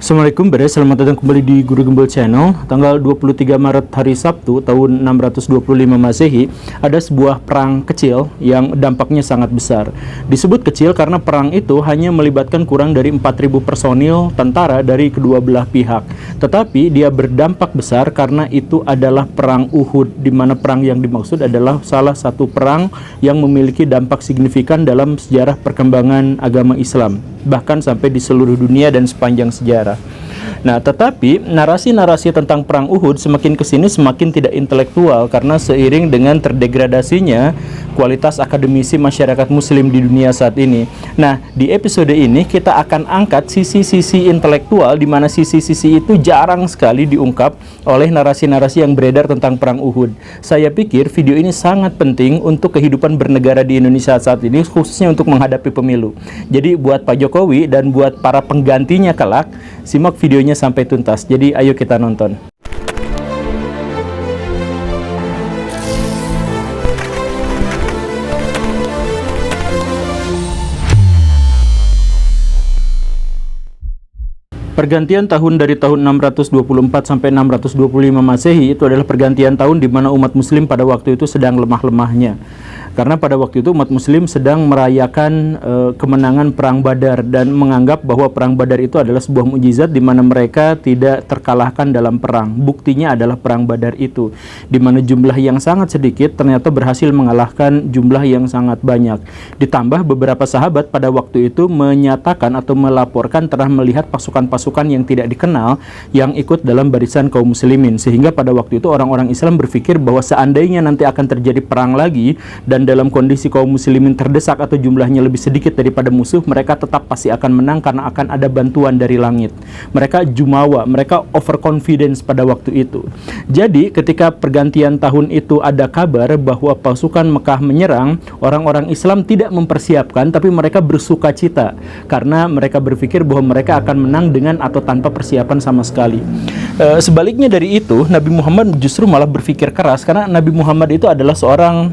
Assalamualaikum Bre, selamat datang kembali di Guru Gembel Channel. Tanggal 23 Maret hari Sabtu tahun 625 Masehi, ada sebuah perang kecil yang dampaknya sangat besar. Disebut kecil karena perang itu hanya melibatkan kurang dari 4.000 personil tentara dari kedua belah pihak. Tetapi dia berdampak besar karena itu adalah perang Uhud, di mana perang yang dimaksud adalah salah satu perang yang memiliki dampak signifikan dalam sejarah perkembangan agama Islam, bahkan sampai di seluruh dunia dan sepanjang sejarah. Nah, tetapi narasi-narasi tentang perang Uhud semakin kesini semakin tidak intelektual karena seiring dengan terdegradasinya kualitas akademisi masyarakat muslim di dunia saat ini. Nah, di episode ini kita akan angkat sisi-sisi intelektual, di mana sisi-sisi itu jarang sekali diungkap oleh narasi-narasi yang beredar tentang perang Uhud. Saya pikir video ini sangat penting untuk kehidupan bernegara di Indonesia saat ini, khususnya untuk menghadapi pemilu. Jadi buat Pak Jokowi dan buat para penggantinya kelak, simak videonya sampai tuntas. Jadi ayo kita nonton. Pergantian tahun dari tahun 624 sampai 625 Masehi itu adalah pergantian tahun di mana umat muslim pada waktu itu sedang lemah-lemahnya. Karena pada waktu itu umat muslim sedang merayakan kemenangan perang Badar dan menganggap bahwa perang Badar itu adalah sebuah mukjizat di mana mereka tidak terkalahkan dalam perang. Buktinya adalah perang Badar itu, di mana jumlah yang sangat sedikit ternyata berhasil mengalahkan jumlah yang sangat banyak. Ditambah beberapa sahabat pada waktu itu menyatakan atau melaporkan telah melihat pasukan-pasukan yang tidak dikenal yang ikut dalam barisan kaum muslimin, sehingga pada waktu itu orang-orang Islam berpikir bahwa seandainya nanti akan terjadi perang lagi dan dalam kondisi kaum muslimin terdesak atau jumlahnya lebih sedikit daripada musuh, mereka tetap pasti akan menang karena akan ada bantuan dari langit. Mereka jumawa, mereka overconfidence pada waktu itu. Jadi ketika pergantian tahun itu ada kabar bahwa pasukan Mekah menyerang, orang-orang Islam tidak mempersiapkan, tapi mereka bersuka cita karena mereka berpikir bahwa mereka akan menang dengan atau tanpa persiapan sama sekali. Sebaliknya dari itu, Nabi Muhammad justru malah berpikir keras karena Nabi Muhammad itu adalah seorang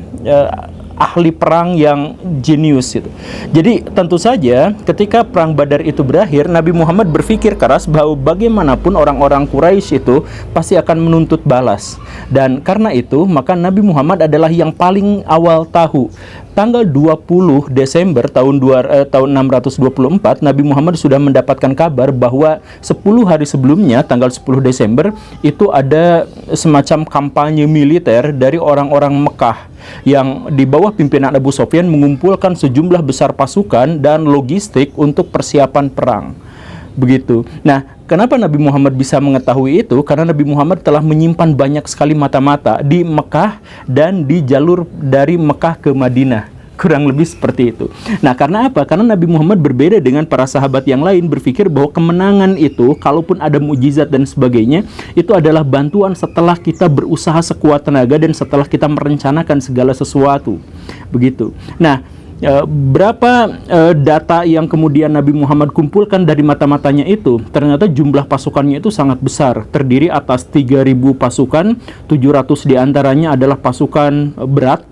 ahli perang yang jenius itu. Jadi tentu saja ketika perang Badar itu berakhir, Nabi Muhammad berpikir keras bahwa bagaimanapun orang-orang Quraisy itu pasti akan menuntut balas. Dan karena itu maka Nabi Muhammad adalah yang paling awal tahu. Tanggal 20 Desember tahun 624, Nabi Muhammad sudah mendapatkan kabar bahwa 10 hari sebelumnya, tanggal 10 Desember, itu ada semacam kampanye militer dari orang-orang Mekah yang di bawah pimpinan Abu Sufyan mengumpulkan sejumlah besar pasukan dan logistik untuk persiapan perang. Begitu. Nah, kenapa Nabi Muhammad bisa mengetahui itu? Karena Nabi Muhammad telah menyimpan banyak sekali mata-mata di Mekah dan di jalur dari Mekah ke Madinah. Kurang lebih seperti itu. Nah, karena apa? Karena Nabi Muhammad berbeda dengan para sahabat yang lain, berpikir bahwa kemenangan itu, kalaupun ada mukjizat dan sebagainya, itu adalah bantuan setelah kita berusaha sekuat tenaga dan setelah kita merencanakan segala sesuatu. Begitu. Nah, berapa data yang kemudian Nabi Muhammad kumpulkan dari mata-matanya itu, ternyata jumlah pasukannya itu sangat besar, terdiri atas 3.000 pasukan, 700 diantaranya adalah pasukan berat,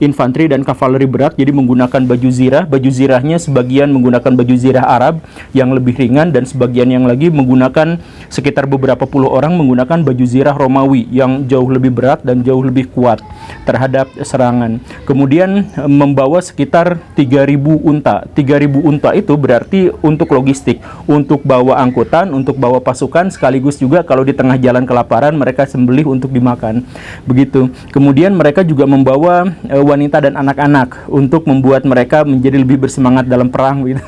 infanteri dan kavaleri berat, jadi menggunakan baju zirah. Baju zirahnya sebagian menggunakan baju zirah Arab yang lebih ringan, dan sebagian yang lagi menggunakan, sekitar beberapa puluh orang menggunakan baju zirah Romawi yang jauh lebih berat dan jauh lebih kuat terhadap serangan. Kemudian membawa sekitar 3.000 unta. 3.000 unta itu berarti untuk logistik, untuk bawa angkutan, untuk bawa pasukan, sekaligus juga kalau di tengah jalan kelaparan mereka sembelih untuk dimakan. Begitu. Kemudian mereka juga membawa wanita dan anak-anak untuk membuat mereka menjadi lebih bersemangat dalam perang gitu.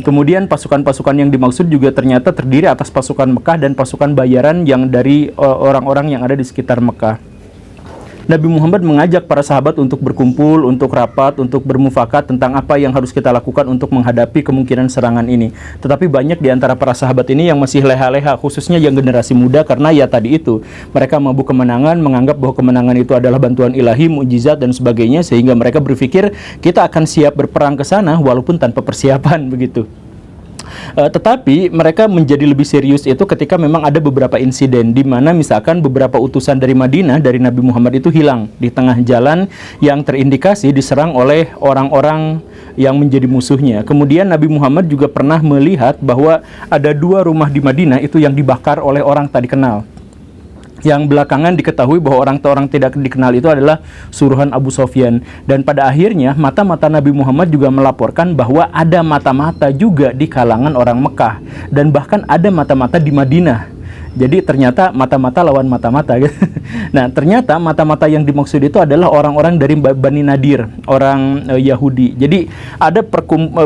Kemudian pasukan-pasukan yang dimaksud juga ternyata terdiri atas pasukan Mekah dan pasukan bayaran yang dari orang-orang yang ada di sekitar Mekah. Nabi Muhammad mengajak para sahabat untuk berkumpul, untuk rapat, untuk bermufakat tentang apa yang harus kita lakukan untuk menghadapi kemungkinan serangan ini. Tetapi banyak di antara para sahabat ini yang masih leha-leha, khususnya yang generasi muda, karena ya tadi itu, mereka mabuk kemenangan, menganggap bahwa kemenangan itu adalah bantuan ilahi, mukjizat dan sebagainya, sehingga mereka berpikir kita akan siap berperang ke sana walaupun tanpa persiapan begitu. Tetapi mereka menjadi lebih serius itu ketika memang ada beberapa insiden di mana misalkan beberapa utusan dari Madinah, dari Nabi Muhammad itu hilang di tengah jalan yang terindikasi diserang oleh orang-orang yang menjadi musuhnya. Kemudian Nabi Muhammad juga pernah melihat bahwa ada 2 rumah di Madinah itu yang dibakar oleh orang tak dikenal. Yang belakangan diketahui bahwa orang tidak dikenal itu adalah suruhan Abu Sofyan. Dan pada akhirnya mata-mata Nabi Muhammad juga melaporkan bahwa ada mata-mata juga di kalangan orang Mekah, dan bahkan ada mata-mata di Madinah. Jadi ternyata mata-mata lawan mata-mata. Nah, ternyata mata-mata yang dimaksud itu adalah orang-orang dari Bani Nadir, orang Yahudi. Jadi ada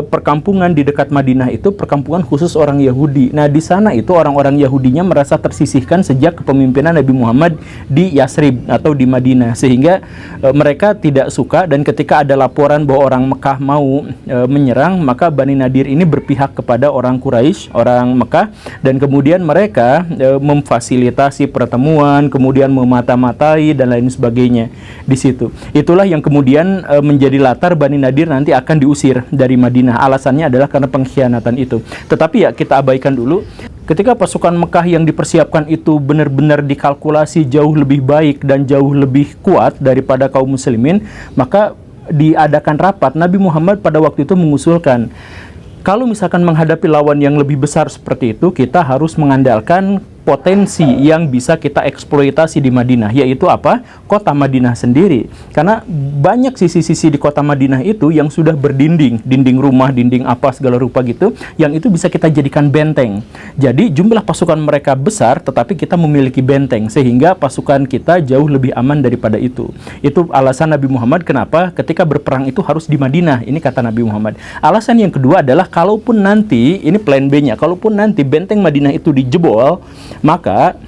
perkampungan di dekat Madinah itu, perkampungan khusus orang Yahudi. Nah, di sana itu orang-orang Yahudinya merasa tersisihkan sejak kepemimpinan Nabi Muhammad di Yasrib atau di Madinah, sehingga mereka tidak suka, dan ketika ada laporan bahwa orang Mekah mau menyerang, maka Bani Nadir ini berpihak kepada orang Quraisy, orang Mekah, dan kemudian mereka memfasilitasi pertemuan, kemudian memata-matai dan lain sebagainya di situ. Itulah yang kemudian menjadi latar Bani Nadir nanti akan diusir dari Madinah. Alasannya adalah karena pengkhianatan itu. Tetapi ya kita abaikan dulu. Ketika pasukan Mekah yang dipersiapkan itu benar-benar dikalkulasi jauh lebih baik dan jauh lebih kuat daripada kaum muslimin, maka diadakan rapat. Nabi Muhammad pada waktu itu mengusulkan, kalau misalkan menghadapi lawan yang lebih besar seperti itu, kita harus mengandalkan potensi yang bisa kita eksploitasi di Madinah, yaitu apa? Kota Madinah sendiri. Karena banyak sisi-sisi di kota Madinah itu yang sudah berdinding, dinding rumah, dinding apa segala rupa gitu, yang itu bisa kita jadikan benteng. Jadi jumlah pasukan mereka besar, tetapi kita memiliki benteng, sehingga pasukan kita jauh lebih aman daripada itu. Itu alasan Nabi Muhammad kenapa ketika berperang itu harus di Madinah. Ini kata Nabi Muhammad. Alasan yang kedua adalah kalaupun nanti, ini plan B-nya, kalaupun nanti benteng Madinah itu dijebol, maka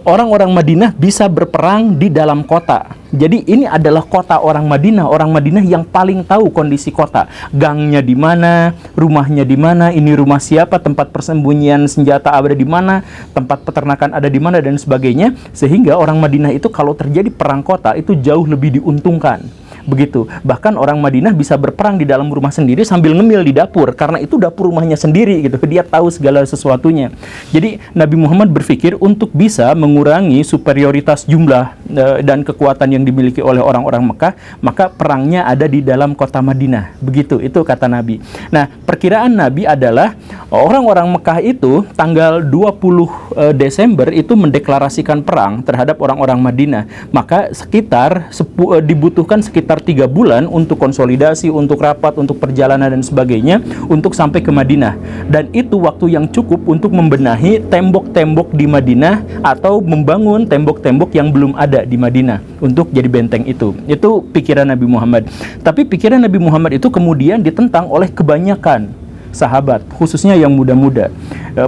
orang-orang Madinah bisa berperang di dalam kota. Jadi ini adalah kota orang Madinah yang paling tahu kondisi kota. Gangnya di mana, rumahnya di mana, ini rumah siapa, tempat persembunyian senjata ada di mana, tempat peternakan ada di mana, dan sebagainya. Sehingga orang Madinah itu kalau terjadi perang kota itu jauh lebih diuntungkan. Begitu. Bahkan orang Madinah bisa berperang di dalam rumah sendiri sambil ngemil di dapur, karena itu dapur rumahnya sendiri gitu. Dia tahu segala sesuatunya. Jadi Nabi Muhammad berpikir untuk bisa mengurangi superioritas jumlah dan kekuatan yang dimiliki oleh orang-orang Mekah, maka perangnya ada di dalam kota Madinah. Begitu, itu kata Nabi. Nah, perkiraan Nabi adalah orang-orang Mekah itu tanggal 20 Desember itu mendeklarasikan perang terhadap orang-orang Madinah. Maka dibutuhkan sekitar 3 bulan untuk konsolidasi, untuk rapat, untuk perjalanan dan sebagainya, untuk sampai ke Madinah. Dan itu waktu yang cukup untuk membenahi tembok-tembok di Madinah atau membangun tembok-tembok yang belum ada di Madinah untuk jadi benteng itu. Itu pikiran Nabi Muhammad. Tapi pikiran Nabi Muhammad itu kemudian ditentang oleh kebanyakan sahabat, khususnya yang muda-muda.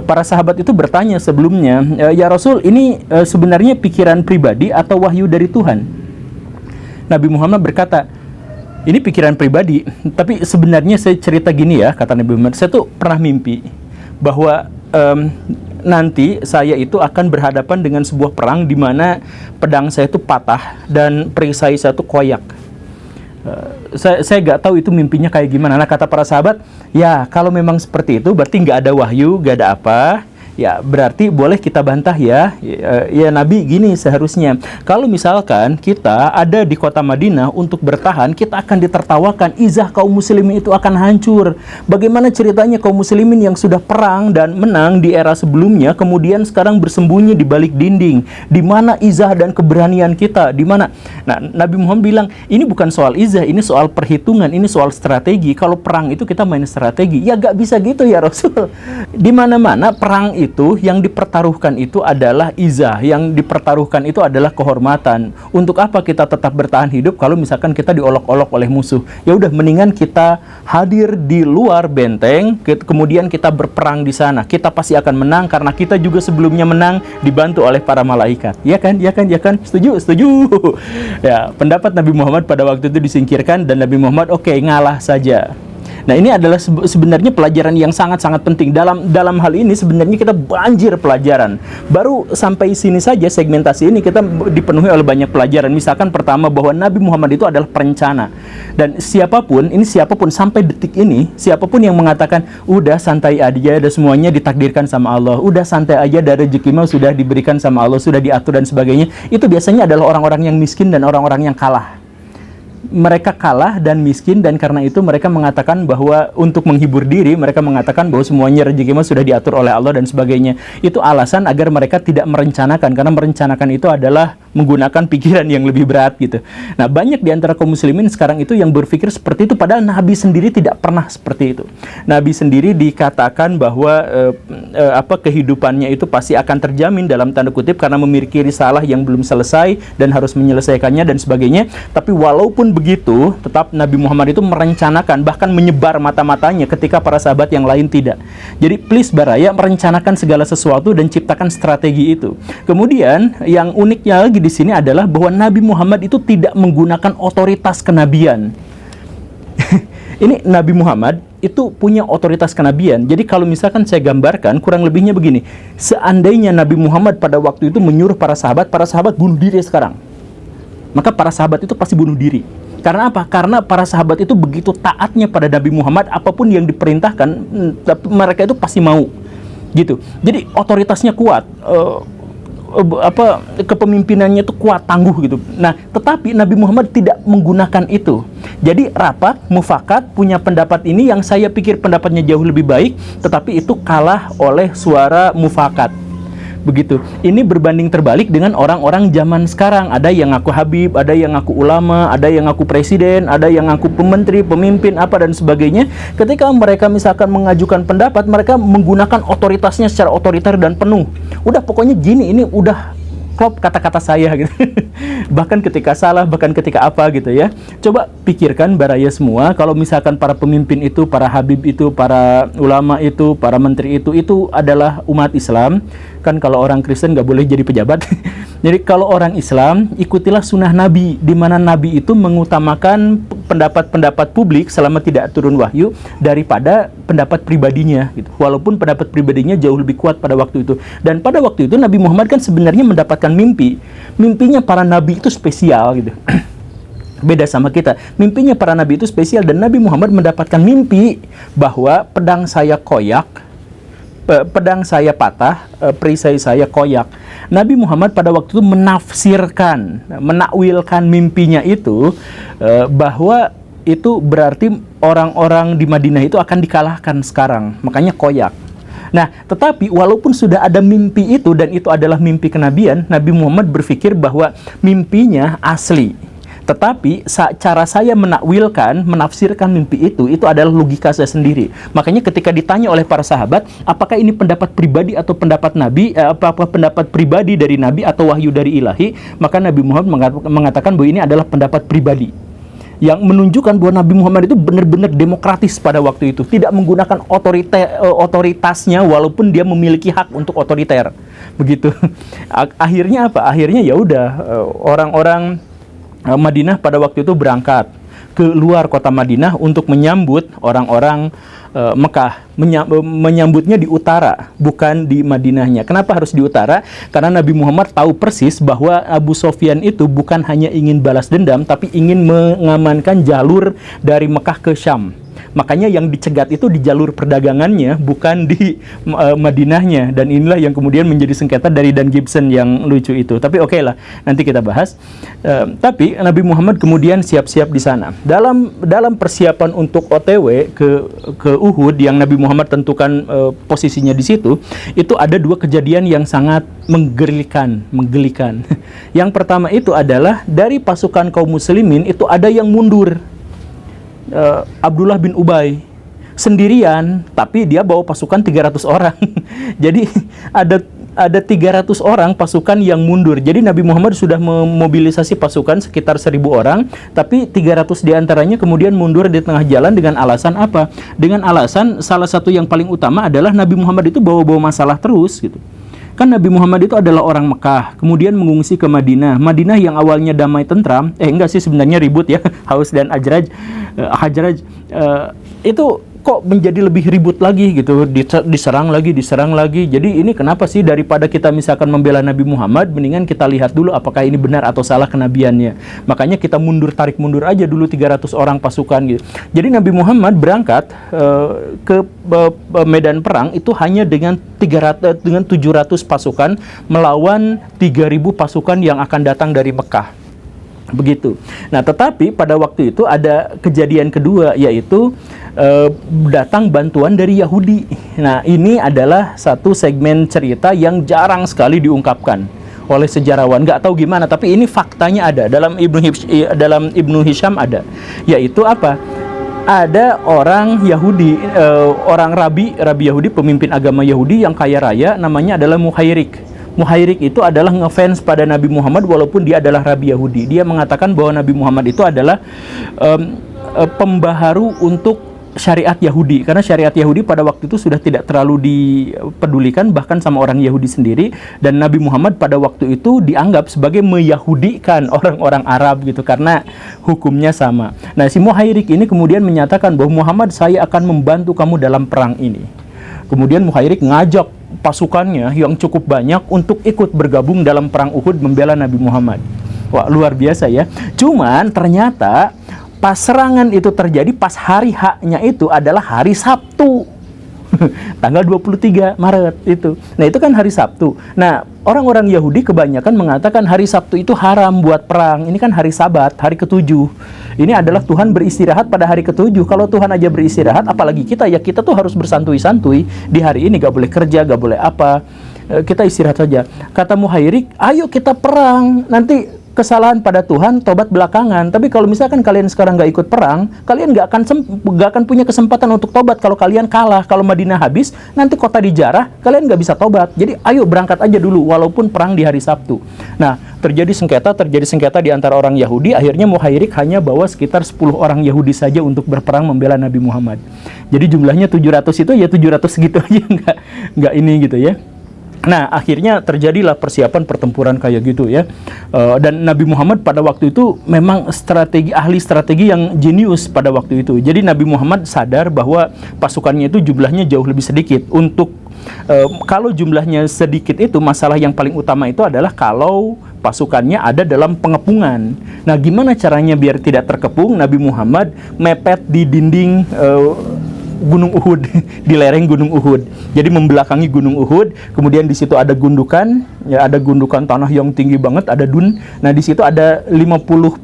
Para sahabat itu bertanya sebelumnya, ya Rasul, ini sebenarnya pikiran pribadi atau wahyu dari Tuhan? Nabi Muhammad berkata, ini pikiran pribadi, tapi sebenarnya saya cerita gini ya, kata Nabi Muhammad, saya tuh pernah mimpi bahwa nanti saya itu akan berhadapan dengan sebuah perang di mana pedang saya itu patah dan perisai saya itu koyak. Saya nggak tahu itu mimpinya kayak gimana. Nah, kata para sahabat, ya kalau memang seperti itu berarti nggak ada wahyu, nggak ada apa. Ya berarti boleh kita bantah ya. Ya Nabi, gini seharusnya. Kalau misalkan kita ada di kota Madinah untuk bertahan, kita akan ditertawakan, izah kaum muslimin itu akan hancur. Bagaimana ceritanya kaum muslimin yang sudah perang dan menang di era sebelumnya, kemudian sekarang bersembunyi di balik dinding? Di mana izah dan keberanian kita? Di mana? Nah, Nabi Muhammad bilang, ini bukan soal izah, ini soal perhitungan, ini soal strategi. Kalau perang itu kita main strategi. Ya gak bisa gitu ya Rasul. Di mana-mana perang itu yang dipertaruhkan itu adalah izah, yang dipertaruhkan itu adalah kehormatan. Untuk apa kita tetap bertahan hidup kalau misalkan kita diolok-olok oleh musuh? Ya udah, mendingan kita hadir di luar benteng, kemudian kita berperang di sana. Kita pasti akan menang karena kita juga sebelumnya menang dibantu oleh para malaikat. Ya kan? Ya kan? Ya kan? Setuju? Setuju. Ya, pendapat Nabi Muhammad pada waktu itu disingkirkan dan Nabi Muhammad oke, ngalah saja. Nah, ini adalah sebenarnya pelajaran yang sangat-sangat penting. Dalam hal ini sebenarnya kita banjir pelajaran. Baru sampai sini saja segmentasi ini kita dipenuhi oleh banyak pelajaran. Misalkan pertama, bahwa Nabi Muhammad itu adalah perencana. Dan siapapun sampai detik ini, siapapun yang mengatakan udah santai aja, ada semuanya ditakdirkan sama Allah, udah santai aja, dari rezeki mah sudah diberikan sama Allah, sudah diatur dan sebagainya, itu biasanya adalah orang-orang yang miskin dan orang-orang yang kalah. mereka kalah dan miskin, dan karena itu mereka mengatakan bahwa untuk menghibur diri mereka mengatakan bahwa semuanya rezeki mah sudah diatur oleh Allah dan sebagainya. Itu alasan agar mereka tidak merencanakan, karena merencanakan itu adalah menggunakan pikiran yang lebih berat gitu. Nah, banyak di antara kaum muslimin sekarang itu yang berpikir seperti itu, padahal Nabi sendiri tidak pernah seperti itu. Nabi sendiri dikatakan bahwa kehidupannya itu pasti akan terjamin dalam tanda kutip karena memiliki risalah yang belum selesai dan harus menyelesaikannya dan sebagainya. Tapi walaupun begitu, tetap Nabi Muhammad itu merencanakan, bahkan menyebar mata-matanya ketika para sahabat yang lain tidak. Jadi please Baraya, merencanakan segala sesuatu dan ciptakan strategi itu. Kemudian yang uniknya lagi di sini adalah bahwa Nabi Muhammad itu tidak menggunakan otoritas kenabian. Ini Nabi Muhammad itu punya otoritas kenabian. Jadi kalau misalkan saya gambarkan, kurang lebihnya begini. Seandainya Nabi Muhammad pada waktu itu menyuruh para sahabat bunuh diri sekarang, maka para sahabat itu pasti bunuh diri. Karena apa? Karena para sahabat itu begitu taatnya pada Nabi Muhammad, apapun yang diperintahkan, mereka itu pasti mau. Gitu. Jadi otoritasnya kuat. Kepemimpinannya itu kuat, tangguh gitu. Nah, tetapi Nabi Muhammad tidak menggunakan itu. Jadi rapat, mufakat, punya pendapat ini yang saya pikir pendapatnya jauh lebih baik, tetapi itu kalah oleh suara mufakat. Begitu. Ini berbanding terbalik dengan orang-orang zaman sekarang. Ada yang ngaku Habib, ada yang ngaku ulama, ada yang ngaku presiden, ada yang ngaku pementeri, pemimpin, apa dan sebagainya. Ketika mereka misalkan mengajukan pendapat, mereka menggunakan otoritasnya secara otoriter dan penuh. Udah pokoknya gini, ini udah klop kata-kata saya gitu. Bahkan ketika salah, bahkan ketika apa gitu ya. Coba pikirkan Baraya semua, kalau misalkan para pemimpin itu, para Habib itu, para ulama itu, para menteri itu adalah umat Islam. Kan kalau orang Kristen nggak boleh jadi pejabat. Jadi kalau orang Islam, ikutilah sunnah Nabi, di mana Nabi itu mengutamakan pendapat-pendapat publik selama tidak turun wahyu daripada pendapat pribadinya gitu. Walaupun pendapat pribadinya jauh lebih kuat pada waktu itu. Dan pada waktu itu Nabi Muhammad kan sebenarnya mendapatkan mimpi. Mimpinya para nabi itu spesial gitu. Beda sama kita. Mimpinya para nabi itu spesial, dan Nabi Muhammad mendapatkan mimpi bahwa pedang saya koyak, pedang saya patah, perisai saya koyak. Nabi Muhammad pada waktu itu menafsirkan, menakwilkan mimpinya itu, bahwa itu berarti orang-orang di Madinah itu akan dikalahkan sekarang, makanya koyak. Nah, tetapi walaupun sudah ada mimpi itu dan itu adalah mimpi kenabian, Nabi Muhammad berpikir bahwa mimpinya asli. Tetapi cara saya menakwilkan, menafsirkan mimpi itu adalah logika saya sendiri. Makanya ketika ditanya oleh para sahabat, apakah ini pendapat pribadi atau pendapat Nabi, apakah pendapat pribadi dari Nabi atau wahyu dari ilahi, maka Nabi Muhammad mengatakan bahwa ini adalah pendapat pribadi. Yang menunjukkan bahwa Nabi Muhammad itu benar-benar demokratis pada waktu itu, tidak menggunakan otoritasnya walaupun dia memiliki hak untuk otoriter. Begitu. Akhirnya apa? Akhirnya ya udah, orang-orang Madinah pada waktu itu berangkat ke luar kota Madinah untuk menyambut orang-orang Mekah. Menyambutnya di utara, bukan di Madinahnya. Kenapa harus di utara? Karena Nabi Muhammad tahu persis bahwa Abu Sofyan itu bukan hanya ingin balas dendam, tapi ingin mengamankan jalur dari Mekah ke Syam. Makanya yang dicegat itu di jalur perdagangannya, bukan di Madinahnya. Dan inilah yang kemudian menjadi sengketa dari Dan Gibson yang lucu itu. Tapi oke lah, nanti kita bahas. Tapi Nabi Muhammad kemudian siap-siap di sana. Dalam persiapan untuk OTW ke Uhud, yang Nabi Muhammad tentukan posisinya di situ, itu ada dua kejadian yang sangat menggelikan. Yang pertama itu adalah dari pasukan kaum muslimin itu ada yang mundur. Abdullah bin Ubay sendirian, tapi dia bawa pasukan 300 orang. Jadi ada 300 orang pasukan yang mundur. Jadi Nabi Muhammad sudah memobilisasi pasukan sekitar 1000 orang, tapi 300 diantaranya kemudian mundur di tengah jalan dengan alasan apa? Dengan alasan salah satu yang paling utama adalah Nabi Muhammad itu bawa-bawa masalah terus gitu. Kan Nabi Muhammad itu adalah orang Mekah, kemudian mengungsi ke Madinah. Madinah yang awalnya damai tentram, enggak sih sebenarnya ribut ya, Haus dan Hajraj, itu kok menjadi lebih ribut lagi gitu, diserang lagi. Jadi ini kenapa sih, daripada kita misalkan membela Nabi Muhammad, mendingan kita lihat dulu apakah ini benar atau salah kenabiannya. Makanya kita tarik mundur aja dulu 300 orang pasukan gitu. Jadi Nabi Muhammad berangkat ke medan perang itu hanya dengan 700 pasukan melawan 3000 pasukan yang akan datang dari Mekah. Begitu. Nah, tetapi pada waktu itu ada kejadian kedua, yaitu datang bantuan dari Yahudi. Nah, ini adalah satu segmen cerita yang jarang sekali diungkapkan oleh sejarawan. Nggak tahu gimana, tapi ini faktanya ada dalam Ibnu Hisham ada, yaitu apa? Ada orang Yahudi, orang rabi Yahudi, pemimpin agama Yahudi yang kaya raya, namanya adalah Muhairik. Muhairik itu adalah ngefans pada Nabi Muhammad walaupun dia adalah rabi Yahudi. Dia mengatakan bahwa Nabi Muhammad itu adalah pembaharu untuk syariat Yahudi, karena syariat Yahudi pada waktu itu sudah tidak terlalu dipedulikan bahkan sama orang Yahudi sendiri, dan Nabi Muhammad pada waktu itu dianggap sebagai meyahudikan orang-orang Arab gitu karena hukumnya sama. Nah, si Muhairik ini kemudian menyatakan bahwa Muhammad, saya akan membantu kamu dalam perang ini. Kemudian Muhairik ngajak pasukannya yang cukup banyak untuk ikut bergabung dalam perang Uhud membela Nabi Muhammad. Wah, luar biasa ya. Cuman ternyata pas serangan itu terjadi, pas hari haknya itu adalah hari Sabtu. Tanggal 23 Maret itu. Nah, itu kan hari Sabtu. Nah, orang-orang Yahudi kebanyakan mengatakan hari Sabtu itu haram buat perang. Ini kan hari Sabat, hari ke-7. Ini adalah Tuhan beristirahat pada hari ke-7. Kalau Tuhan aja beristirahat, apalagi kita, ya kita tuh harus bersantui-santui. Di hari ini gak boleh kerja, gak boleh apa. Kita istirahat saja. Kata Muhairik, ayo kita perang. Nanti kesalahan pada Tuhan, tobat belakangan. Tapi kalau misalkan kalian sekarang nggak ikut perang, kalian nggak akan punya kesempatan untuk tobat. Kalau kalian kalah, kalau Madinah habis, nanti kota dijarah, kalian nggak bisa tobat. Jadi ayo berangkat aja dulu, walaupun perang di hari Sabtu. Nah, terjadi sengketa di antara orang Yahudi. Akhirnya Muhairik hanya bawa sekitar 10 orang Yahudi saja untuk berperang membela Nabi Muhammad. Jadi jumlahnya 700 itu ya 700 segitu aja, nggak ini gitu ya. Nah, akhirnya terjadilah persiapan pertempuran kayak gitu ya. Dan Nabi Muhammad pada waktu itu memang ahli strategi yang jenius pada waktu itu. Jadi Nabi Muhammad sadar bahwa pasukannya itu jumlahnya jauh lebih sedikit. Untuk kalau jumlahnya sedikit itu, masalah yang paling utama itu adalah kalau pasukannya ada dalam pengepungan. Nah, gimana caranya biar tidak terkepung? Nabi Muhammad mepet di dinding Gunung Uhud, di lereng Gunung Uhud. Jadi membelakangi Gunung Uhud, kemudian di situ ada gundukan, ya ada gundukan tanah yang tinggi banget, ada dun. Nah, di situ ada 50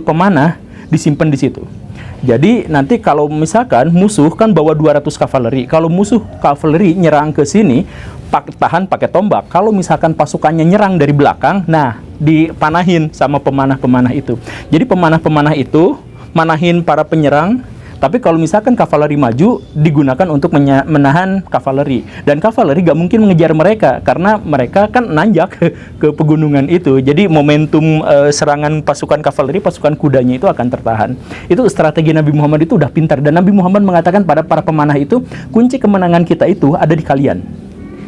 pemanah disimpan di situ. Jadi nanti kalau misalkan musuh kan bawa 200 kavaleri. Kalau musuh kavaleri nyerang ke sini, tahan pakai tombak. Kalau misalkan pasukannya nyerang dari belakang, nah dipanahin sama pemanah-pemanah itu. Jadi pemanah-pemanah itu manahin para penyerang. Tapi kalau misalkan kavaleri maju, digunakan untuk menahan kavaleri. Dan kavaleri gak mungkin mengejar mereka, karena mereka kan nanjak ke pegunungan itu. Jadi momentum serangan pasukan kavaleri, pasukan kudanya itu akan tertahan. Itu strategi Nabi Muhammad itu udah pintar. Dan Nabi Muhammad mengatakan pada para pemanah itu, kunci kemenangan kita itu ada di kalian.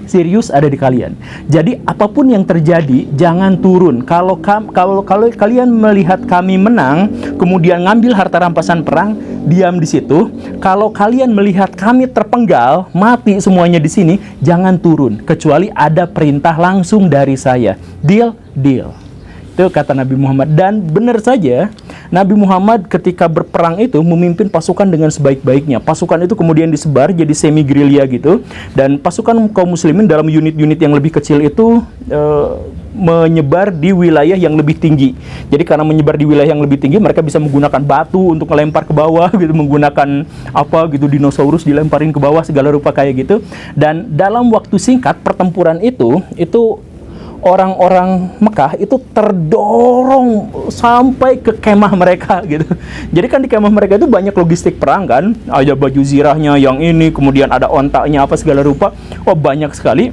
Serius ada di kalian. Jadi apapun yang terjadi, jangan turun. Kalau kalian melihat kami menang, kemudian ngambil harta rampasan perang, diam di situ. Kalau kalian melihat kami terpenggal, mati semuanya di sini, jangan turun. Kecuali ada perintah langsung dari saya. Deal, deal. Itu kata Nabi Muhammad. Dan benar saja, Nabi Muhammad ketika berperang itu memimpin pasukan dengan sebaik-baiknya. Pasukan itu kemudian disebar jadi semi-gerilya gitu. Dan pasukan kaum muslimin dalam unit-unit yang lebih kecil itu menyebar di wilayah yang lebih tinggi. Jadi karena menyebar di wilayah yang lebih tinggi, mereka bisa menggunakan batu untuk melempar ke bawah gitu, menggunakan apa gitu, dinosaurus dilemparin ke bawah segala rupa kayak gitu. Dan dalam waktu singkat pertempuran itu orang-orang Mekah itu terdorong sampai ke kemah mereka gitu. Jadi kan di kemah mereka itu banyak logistik perang kan, ada baju zirahnya yang ini, kemudian ada ontaknya apa segala rupa. Oh, banyak sekali.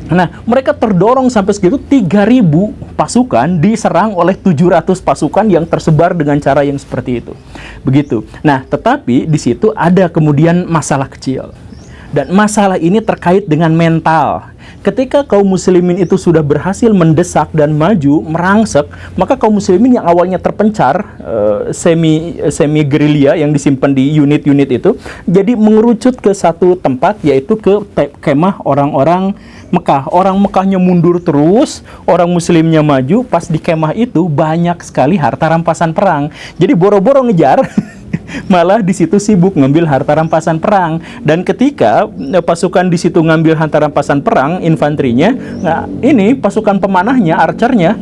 Nah, mereka terdorong sampai segitu, 3.000 pasukan diserang oleh 700 pasukan yang tersebar dengan cara yang seperti itu. Begitu. Nah, tetapi di situ ada kemudian masalah kecil. Dan masalah ini terkait dengan mental. Ketika kaum muslimin itu sudah berhasil mendesak dan maju, merangsek, maka kaum muslimin yang awalnya terpencar, semi gerilya yang disimpan di unit-unit itu, jadi mengerucut ke satu tempat, yaitu ke kemah orang-orang Mekah. Orang Mekahnya mundur terus, orang muslimnya maju. Pas di kemah itu banyak sekali harta rampasan perang. Jadi boro-boro ngejar, malah di situ sibuk ngambil harta rampasan perang. Dan ketika pasukan di situ ngambil harta rampasan perang, infanterinya, nah ini pasukan pemanahnya, archernya,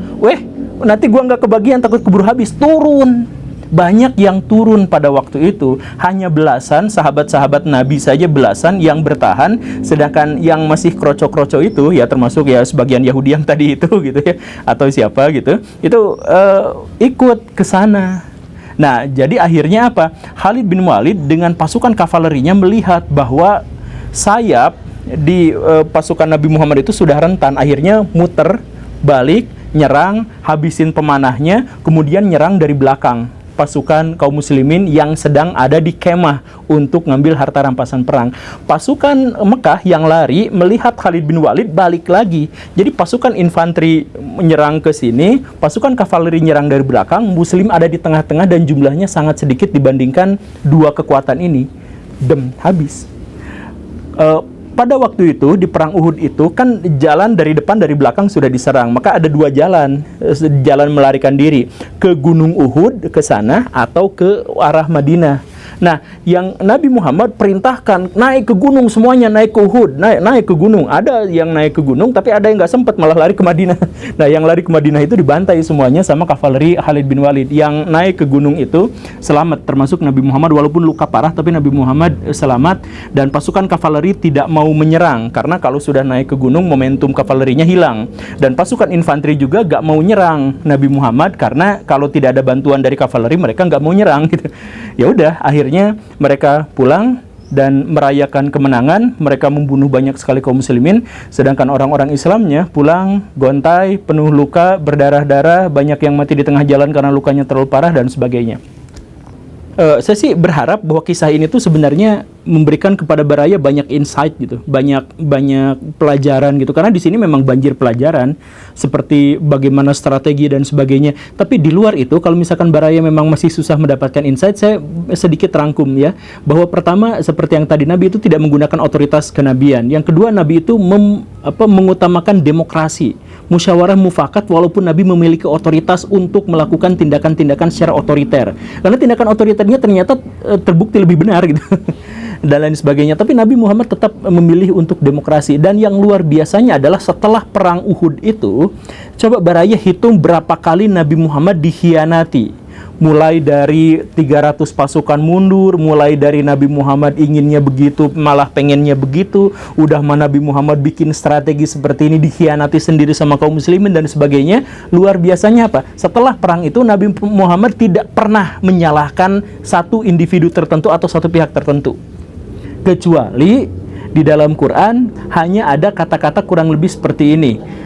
nanti gua nggak kebagian, takut keburu habis. Turun. Banyak yang turun pada waktu itu, hanya belasan sahabat-sahabat Nabi saja, belasan yang bertahan, sedangkan yang masih kroco-kroco itu, ya termasuk ya sebagian Yahudi yang tadi itu gitu ya, atau siapa gitu, itu ikut ke sana. Nah, jadi akhirnya apa? Khalid bin Walid dengan pasukan kavalerinya melihat bahwa sayap di pasukan Nabi Muhammad itu sudah rentan, akhirnya muter balik, nyerang, habisin pemanahnya, kemudian nyerang dari belakang pasukan kaum muslimin yang sedang ada di kemah untuk ngambil harta rampasan perang. Pasukan Mekah yang lari melihat Khalid bin Walid balik lagi. Jadi pasukan infanteri menyerang ke sini, pasukan kavaleri nyerang dari belakang, muslim ada di tengah-tengah dan jumlahnya sangat sedikit dibandingkan dua kekuatan ini. Habis. Pada waktu itu di perang Uhud itu kan jalan dari depan dari belakang sudah diserang, maka ada dua jalan, jalan melarikan diri ke Gunung Uhud ke sana atau ke arah Madinah. Nah, yang Nabi Muhammad perintahkan naik ke gunung semuanya, naik ke Uhud, naik ke gunung. Ada yang naik ke gunung, tapi ada yang nggak sempat malah lari ke Madinah. Nah, yang lari ke Madinah itu dibantai semuanya sama kavaleri Khalid bin Walid. Yang naik ke gunung itu selamat, termasuk Nabi Muhammad walaupun luka parah, tapi Nabi Muhammad selamat. Dan pasukan kavaleri tidak mau menyerang karena kalau sudah naik ke gunung momentum kavalerinya hilang. Dan pasukan infanteri juga nggak mau nyerang Nabi Muhammad karena kalau tidak ada bantuan dari kavaleri mereka nggak mau nyerang gitu. Ya udah, akhirnya mereka pulang dan merayakan kemenangan. Mereka membunuh banyak sekali kaum muslimin, sedangkan orang-orang Islamnya pulang gontai, penuh luka, berdarah-darah, banyak yang mati di tengah jalan karena lukanya terlalu parah dan sebagainya. Saya sih berharap bahwa kisah ini tuh sebenarnya memberikan kepada Baraya banyak insight gitu, banyak pelajaran gitu, karena di sini memang banjir pelajaran seperti bagaimana strategi dan sebagainya. Tapi di luar itu, kalau misalkan Baraya memang masih susah mendapatkan insight, saya sedikit rangkum ya, bahwa pertama seperti yang tadi, Nabi itu tidak menggunakan otoritas kenabian. Yang kedua, Nabi itu mengutamakan demokrasi, musyawarah mufakat, walaupun Nabi memiliki otoritas untuk melakukan tindakan-tindakan secara otoriter, karena tindakan otoriternya ternyata terbukti lebih benar gitu dan lain sebagainya. Tapi Nabi Muhammad tetap memilih untuk demokrasi. Dan yang luar biasanya adalah setelah perang Uhud itu, coba Baraya hitung berapa kali Nabi Muhammad dikhianati. Mulai dari 300 pasukan mundur, mulai dari Nabi Muhammad inginnya begitu, malah pengennya begitu, udah Nabi Muhammad bikin strategi seperti ini, dikhianati sendiri sama kaum muslimin dan sebagainya. Luar biasanya apa? Setelah perang itu Nabi Muhammad tidak pernah menyalahkan satu individu tertentu atau satu pihak tertentu. Kecuali di dalam Quran hanya ada kata-kata kurang lebih seperti ini.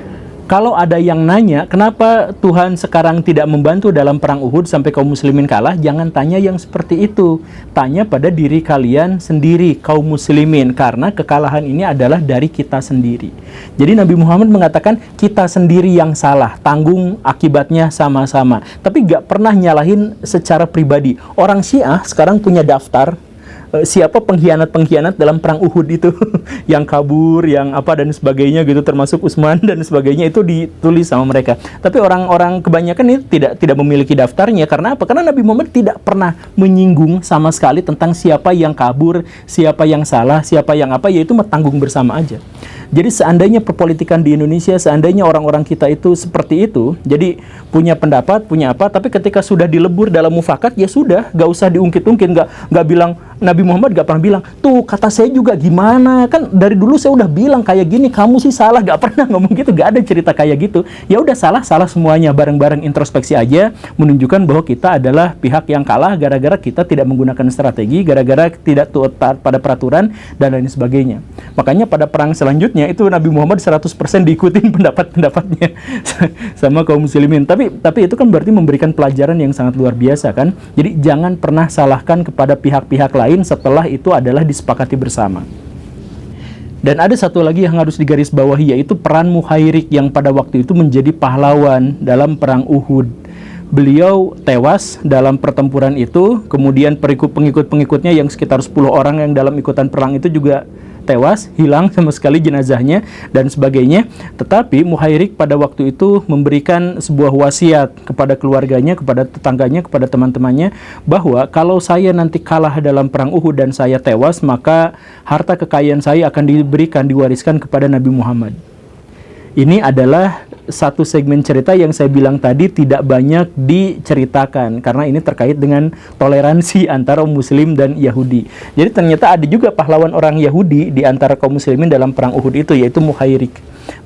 Kalau ada yang nanya, kenapa Tuhan sekarang tidak membantu dalam perang Uhud sampai kaum muslimin kalah? Jangan tanya yang seperti itu. Tanya pada diri kalian sendiri, kaum muslimin. Karena kekalahan ini adalah dari kita sendiri. Jadi Nabi Muhammad mengatakan, kita sendiri yang salah, tanggung akibatnya sama-sama. Tapi gak pernah nyalahin secara pribadi. Orang Syiah sekarang punya daftar siapa pengkhianat-pengkhianat dalam perang Uhud itu yang kabur, yang apa dan sebagainya gitu, termasuk Utsman dan sebagainya, itu ditulis sama mereka. Tapi orang-orang kebanyakan ini tidak memiliki daftarnya. Karena apa? Karena Nabi Muhammad tidak pernah menyinggung sama sekali tentang siapa yang kabur, siapa yang salah, siapa yang apa, yaitu tanggung bersama aja. Jadi seandainya perpolitikan di Indonesia, seandainya orang-orang kita itu seperti itu, jadi punya pendapat, punya apa, tapi ketika sudah dilebur dalam mufakat, ya sudah, gak usah diungkit-ungkit, gak bilang, Nabi Muhammad gak pernah bilang, tuh kata saya juga gimana, kan dari dulu saya udah bilang kayak gini, kamu sih salah, gak pernah ngomong gitu, gak ada cerita kayak gitu. Ya udah, salah semuanya, bareng-bareng introspeksi aja, menunjukkan bahwa kita adalah pihak yang kalah gara-gara kita tidak menggunakan strategi, gara-gara tidak taat pada peraturan dan lain sebagainya. Makanya pada perang selanjutnya itu Nabi Muhammad 100% diikutin pendapat-pendapatnya sama kaum muslimin. Tapi itu kan berarti memberikan pelajaran yang sangat luar biasa kan. Jadi jangan pernah salahkan kepada pihak-pihak lain setelah itu adalah disepakati bersama. Dan ada satu lagi yang harus digarisbawahi, yaitu peran Muhairik yang pada waktu itu menjadi pahlawan dalam perang Uhud. Beliau tewas dalam pertempuran itu, kemudian pengikut-pengikutnya yang sekitar 10 orang yang dalam ikutan perang itu juga tewas, hilang sama sekali jenazahnya dan sebagainya. Tetapi Muhairik pada waktu itu memberikan sebuah wasiat kepada keluarganya, kepada tetangganya, kepada teman-temannya, bahwa kalau saya nanti kalah dalam perang Uhud dan saya tewas, maka harta kekayaan saya akan diwariskan kepada Nabi Muhammad. Ini adalah satu segmen cerita yang saya bilang tadi tidak banyak diceritakan karena ini terkait dengan toleransi antara Muslim dan Yahudi. Jadi ternyata ada juga pahlawan orang Yahudi di antara kaum Muslimin dalam perang Uhud itu, yaitu Muhairik.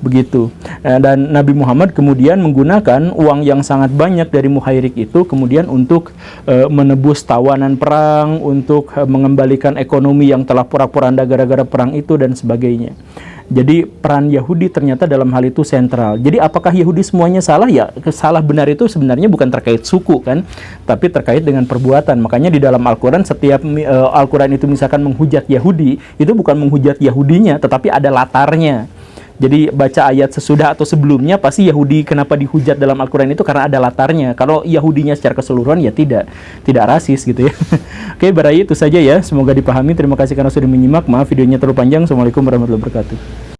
Begitu. Dan Nabi Muhammad kemudian menggunakan uang yang sangat banyak dari Muhairik itu kemudian untuk menebus tawanan perang, untuk mengembalikan ekonomi yang telah porak-poranda gara-gara perang itu dan sebagainya. Jadi peran Yahudi ternyata dalam hal itu sentral. Jadi apakah Yahudi semuanya salah? Ya, salah benar itu sebenarnya bukan terkait suku kan, tapi terkait dengan perbuatan. Makanya di dalam Al-Quran setiap Al-Quran itu misalkan menghujat Yahudi, itu bukan menghujat Yahudinya, tetapi ada latarnya. Jadi baca ayat sesudah atau sebelumnya pasti Yahudi kenapa dihujat dalam Al-Quran itu karena ada latarnya. Kalau Yahudinya secara keseluruhan ya tidak rasis gitu ya. Oke, barangkali itu saja ya. Semoga dipahami. Terima kasih karena sudah menyimak. Maaf videonya terlalu panjang. Assalamualaikum warahmatullahi wabarakatuh.